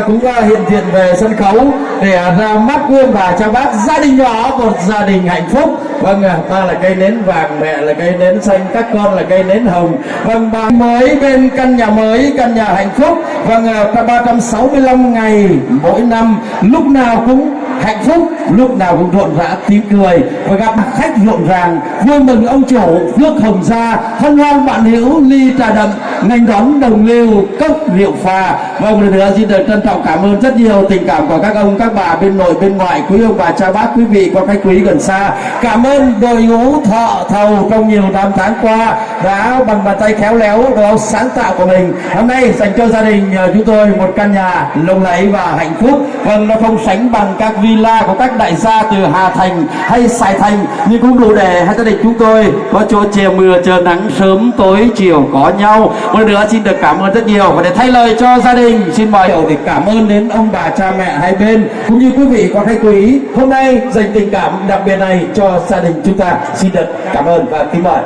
cũng hiện diện về sân khấu để ra mắt quý bà cha bác gia đình nhỏ, một gia đình hạnh phúc. Vâng, ta là cây nến vàng, mẹ là cây nến xanh, các con là cây nến hồng. Vâng, bà mới bên căn nhà mới, căn nhà hạnh phúc. Vâng, 365 ngày mỗi năm, lúc nào cũng hạnh phúc, lúc nào cũng rộn rã tiếng cười và gặp khách rộn ràng. Vui mừng ông chủ nước hồng gia, hân hoan bạn hữu ly trà đậm, nghênh đón đồng lưu cốc rượu pha. Vâng, lần nữa xin được trân trọng cảm ơn rất nhiều tình cảm của các ông các bà bên nội bên ngoại, quý ông bà cha bác, quý vị có khách quý gần xa. Cảm ơn đội ngũ thợ thầu trong nhiều năm tháng qua đã bằng bàn tay khéo léo đó sáng tạo của mình. Hôm nay dành cho gia đình chúng tôi một căn nhà lộng lẫy và hạnh phúc. Vâng, nó không sánh bằng các villa của các đại gia từ Hà Thành hay Sài Thành, nhưng cũng đủ để hai gia đình chúng tôi có chỗ che mưa chờ nắng, sớm tối chiều có nhau. Một lần nữa xin được cảm ơn rất nhiều, và để thay lời cho gia đình xin mời để cảm ơn đến ông bà cha mẹ hai bên cũng như quý vị có khách quý hôm nay dành tình cảm đặc biệt này cho gia đình chúng ta. Xin được cảm ơn và kính mời.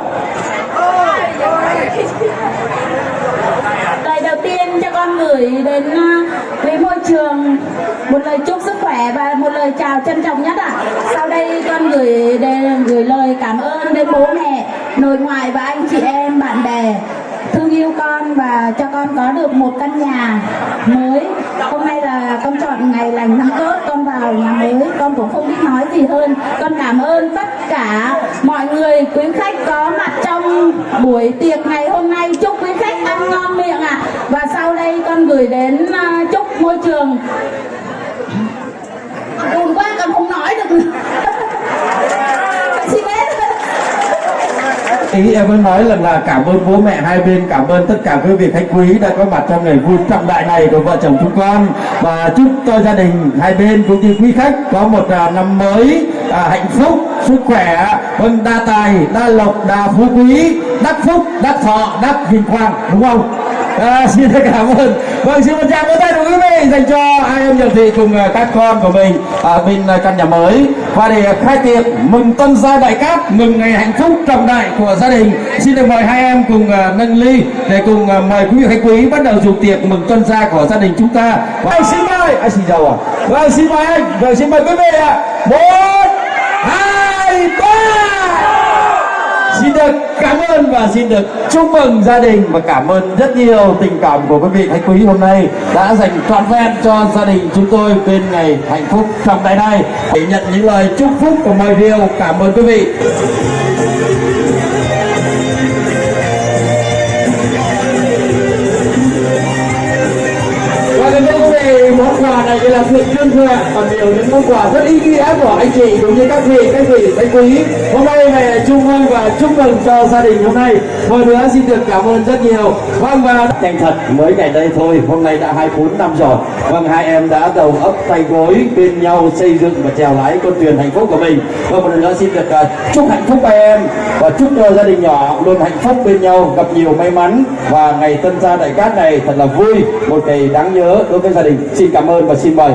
Lời đầu tiên cho con gửi đến với môi trường một lời chúc sức khỏe và một lời chào trân trọng nhất ạ. Sau đây con gửi lời cảm ơn đến bố mẹ, nội ngoại và anh chị em bạn bè thương yêu con và cho con có được một căn nhà mới. Hôm nay là con chọn ngày lành tháng tốt, con vào nhà mới, con cũng không biết nói gì hơn. Con cảm ơn tất cả mọi người, quý khách có mặt trong buổi tiệc ngày hôm nay. Chúc quý khách ăn ngon miệng ạ. Và sau đây con gửi đến chúc môi trường. Buồn quá con không nói được nữa. Xin hết. Ý em mới nói là cảm ơn bố mẹ hai bên, cảm ơn tất cả quý vị khách quý đã có mặt trong ngày vui trọng đại này của vợ chồng chúng con, và chúc cho gia đình hai bên cũng như quý khách có một năm mới hạnh phúc, sức khỏe, vâng, đa tài, đa lộc, đa phú quý, đắc phúc, đắc thọ, đắc vinh quang, đúng không? Xin cảm ơn. Vâng, xin một tràng vỗ tay của quý vị dành cho hai em Nhật Thị cùng các con của mình ở bên căn nhà mới, và để khai tiệc mừng tân gia đại cát, mừng ngày hạnh phúc trọng đại của gia đình. Xin được mời hai em cùng nâng ly để cùng mời quý vị khách quý bắt đầu dùng tiệc mừng tân gia của gia đình chúng ta. Vâng, xin mời anh xin chào ạ. Vâng, xin mời anh. Vâng, xin mời quý vị ạ. 1, 2, 3. Xin được cảm ơn và xin được chúc mừng gia đình, và cảm ơn rất nhiều tình cảm của quý vị khách quý hôm nay đã dành trọn vẹn cho gia đình chúng tôi bên ngày hạnh phúc trọng đại này. Để nhận những lời chúc phúc của mời rượu, cảm ơn quý vị. Món quà này là sự trân trọng và nhiều những món quà rất ý nghĩa của anh chị cũng như các vị khách quý hôm nay về chung vui và chúc mừng cho gia đình hôm nay. Một nữa xin được cảm ơn rất nhiều. Vâng, và thành thật mới ngày đây thôi, hôm nay đã 24 năm rồi. Vâng, hai em đã đầu ấp tay gối bên nhau xây dựng và chèo lái con thuyền hạnh phúc của mình. Vâng, một lần nữa xin được chúc hạnh phúc hai em và chúc cho gia đình nhỏ luôn hạnh phúc bên nhau, gặp nhiều may mắn, và ngày tân gia đại cát này thật là vui, một ngày đáng nhớ đối với gia đình. Xin cảm ơn và xin mời.